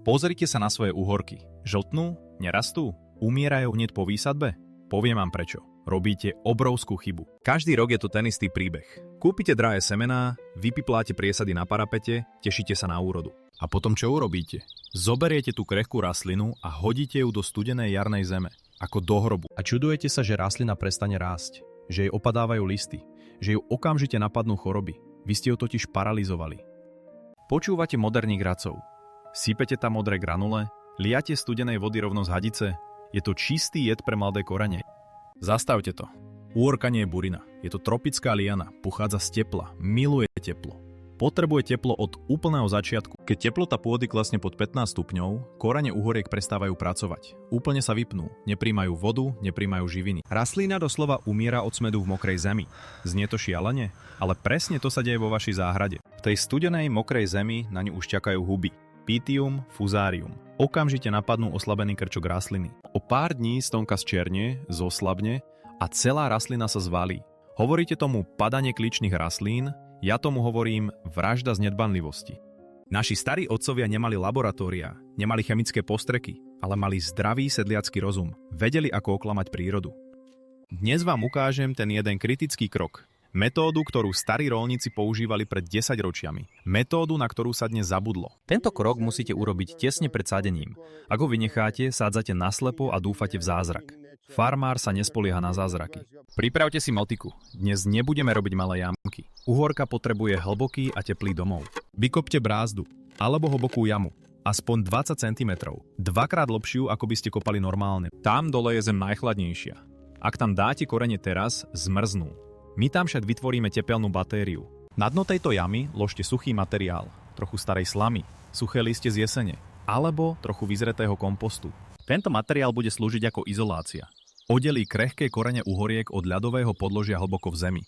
Pozrite sa na svoje uhorky. Žltnú? Nerastú? Umierajú hneď po výsadbe? Poviem vám prečo. Robíte obrovskú chybu. Každý rok je to ten istý príbeh. Kúpite drahé semená, vypipláte priesady na parapete, tešíte sa na úrodu. A potom čo urobíte? Zoberiete tú krehkú rastlinu a hodíte ju do studenej jarnej zeme, ako do hrobu. A čudujete sa, že rastlina prestane rásť, že jej opadávajú listy, že ju okamžite napadnú choroby. Vy ste ju totiž paralizovali. Počúvate moderných radcov. Sypete tam modré granule, liate studenej vody rovno z hadice. Je to čistý jed pre mladé korene. Zastavte to. Úorka nie je burina. Je to tropická liana, pochádza z tepla, miluje teplo. Potrebuje teplo od úplného začiatku. Keď teplota pôdy klesne pod 15 stupňov, korene uhoriek prestávajú pracovať. Úplne sa vypnú, nepríjmajú vodu, nepríjmajú živiny. Rastlina doslova umiera od smedu v mokrej zemi. Znie to šialene, ale presne to sa deje vo vašej záhrade. V tej studenej mokrej zemi na ňu už čakajú huby. Pythium fusarium. Okamžite napadnú oslabený krčok rastliny. O pár dní stonka zčernie, zoslabne a celá rastlina sa zvalí. Hovoríte tomu padanie kličných rastlín, ja tomu hovorím vražda z nedbanlivosti. Naši starí otcovia nemali laboratória, nemali chemické postreky, ale mali zdravý sedliacky rozum. Vedeli, ako oklamať prírodu. Dnes vám ukážem ten jeden kritický krok. Metódu, ktorú starí roľníci používali pred 10 ročiami. Metódu, na ktorú sa dnes zabudlo. Tento krok musíte urobiť tesne pred sadením. Ak ho vynecháte, sádzate naslepo a dúfate v zázrak. Farmár sa nespolieha na zázraky. Pripravte si motiku. Dnes nebudeme robiť malé jamky. Uhorka potrebuje hlboký a teplý domov. Vykopte brázdu alebo hlbokú jamu. Aspoň 20 cm. Dvakrát hlbšiu, ako by ste kopali normálne. Tam dole je zem najchladnejšia. Ak tam dáte korene teraz, zmrznú. My tam však vytvoríme tepelnú batériu. Na dno tejto jamy ložte suchý materiál, trochu starej slamy, suché listie z jesene, alebo trochu vyzretého kompostu. Tento materiál bude slúžiť ako izolácia. Oddelí krehké korene uhoriek od ľadového podložia hlboko v zemi.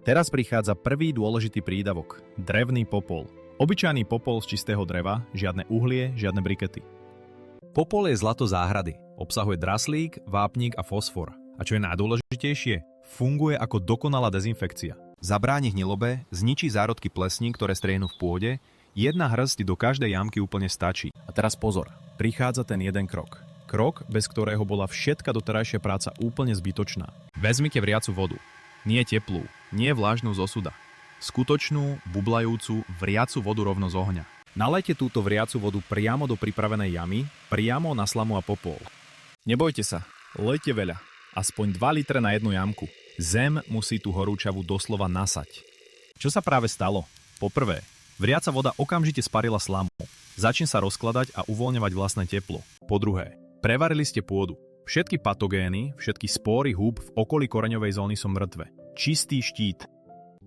Teraz prichádza prvý dôležitý prídavok – drevný popol. Obyčajný popol z čistého dreva, žiadne uhlie, žiadne brikety. Popol je zlato záhrady, obsahuje draslík, vápnik a fosfor. A čo je najdôležitejšie? Funguje ako dokonalá dezinfekcia. Zabráni hnilobe, zničí zárodky plesní, ktoré striehnú v pôde, jedna hrsť do každej jamky úplne stačí. A teraz pozor, prichádza ten jeden krok. Krok, bez ktorého bola všetka doterajšia práca úplne zbytočná. Vezmite vriacu vodu. Nie teplú, nie vlážnu z osuda. Skutočnú, bublajúcu, vriacu vodu rovno z ohňa. Nalejte túto vriacu vodu priamo do pripravenej jamy, priamo na slamu a popol. Nebojte sa, lejte veľa. Aspoň 2 litre na jednu jamku. Zem musí tú horúčavu doslova nasať. Čo sa práve stalo? Poprvé, vriaca voda okamžite sparila slamu. Začne sa rozkladať a uvoľňovať vlastné teplo. Po druhé, prevarili ste pôdu. Všetky patogény, všetky spóry húb v okolí koreňovej zóny sú mŕtve. Čistý štít.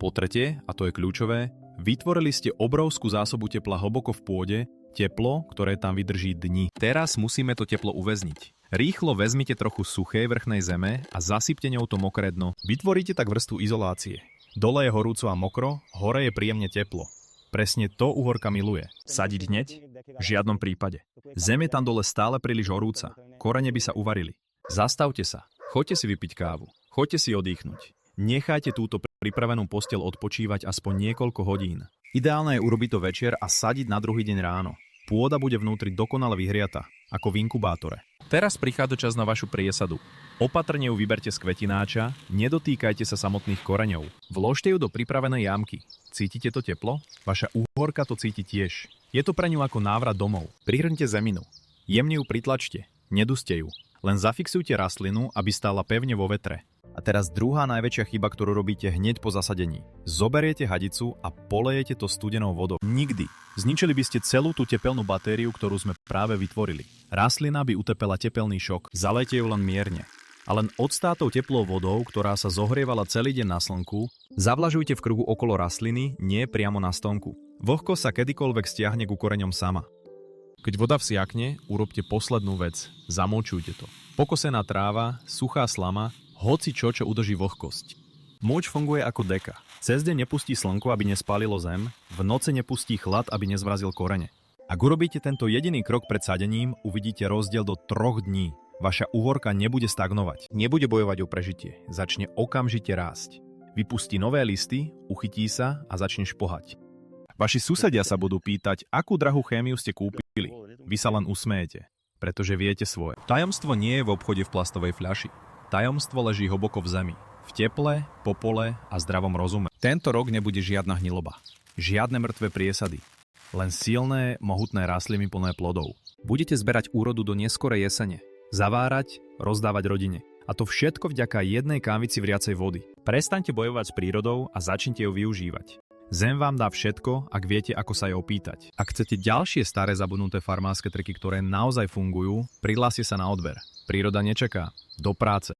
Po tretie, a to je kľúčové, vytvorili ste obrovskú zásobu tepla hlboko v pôde, teplo, ktoré tam vydrží dni. Teraz musíme to teplo uväzniť. Rýchlo vezmite trochu suchej vrchnej zeme a zasypte ňou to mokré dno. Vytvoríte tak vrstvu izolácie. Dole je horúco a mokro, hore je príjemne teplo. Presne to uhorka miluje. Sadiť hneď? V žiadnom prípade. Zem je tam dole stále príliš horúca. Korene by sa uvarili. Zastavte sa. Choďte si vypiť kávu. Choďte si oddychnúť. Nechajte túto pripravenú posteľ odpočívať aspoň niekoľko hodín. Ideálne je urobiť to večer a sadiť na druhý deň ráno. Pôda bude vnútri dokonale vyhriata, ako v inkubátore. Teraz prichádza čas na vašu priesadu. Opatrne ju vyberte z kvetináča, nedotýkajte sa samotných koreňov. Vložte ju do pripravenej jamky. Cítite to teplo? Vaša uhorka to cíti tiež. Je to pre ňu ako návrat domov. Prihrňte zeminu. Jemne ju pritlačte. Neduste ju. Len zafixujte rastlinu, aby stála pevne vo vetre. A teraz druhá najväčšia chyba, ktorú robíte hneď po zasadení. Zoberiete hadicu a polejete to studenou vodou. Nikdy. Zničili by ste celú tú tepelnú batériu, ktorú sme práve vytvorili. Rastlina by utepela tepelný šok. Zalejte ju len mierne. A len odstátou teplou vodou, ktorá sa zohrievala celý deň na slnku, zavlažujte v kruhu okolo rastliny, nie priamo na stonku. Vlhko sa kedykoľvek stiahne ku koreňom sama. Keď voda vsiakne, urobte poslednú vec. Zamulčujte to. Pokosená tráva, suchá slama, hoci čo udrží vlhkosť. Mulč funguje ako deka. Cez deň nepustí slnko, aby nespálilo zem, v noci nepustí chlad, aby nezmrazil korene. Ak urobíte tento jediný krok pred sadením, uvidíte rozdiel do 3 dní. Vaša uhorka nebude stagnovať, nebude bojovať o prežitie, začne okamžite rásť. Vypustí nové listy, uchytí sa a začne špohať. Vaši susedia sa budú pýtať, akú drahú chémiu ste kúpili. Vy sa len usmejete, pretože viete svoje. Tajomstvo nie je v obchode v plastovej fľaši. Tajomstvo leží hlboko v zemi, v teple, popole a zdravom rozume. Tento rok nebude žiadna hniloba, žiadne mŕtve priesady, len silné, mohutné rastliny plné plodov. Budete zberať úrodu do neskorej jesene, zavárať, rozdávať rodine. A to všetko vďaka jednej kávici vriacej vody. Prestaňte bojovať s prírodou a začnite ju využívať. Zem vám dá všetko, ak viete, ako sa jej opýtať. Ak chcete ďalšie staré zabudnuté farmárske triky, ktoré naozaj fungujú, prihláste sa na odber. Príroda nečaká. Do práce.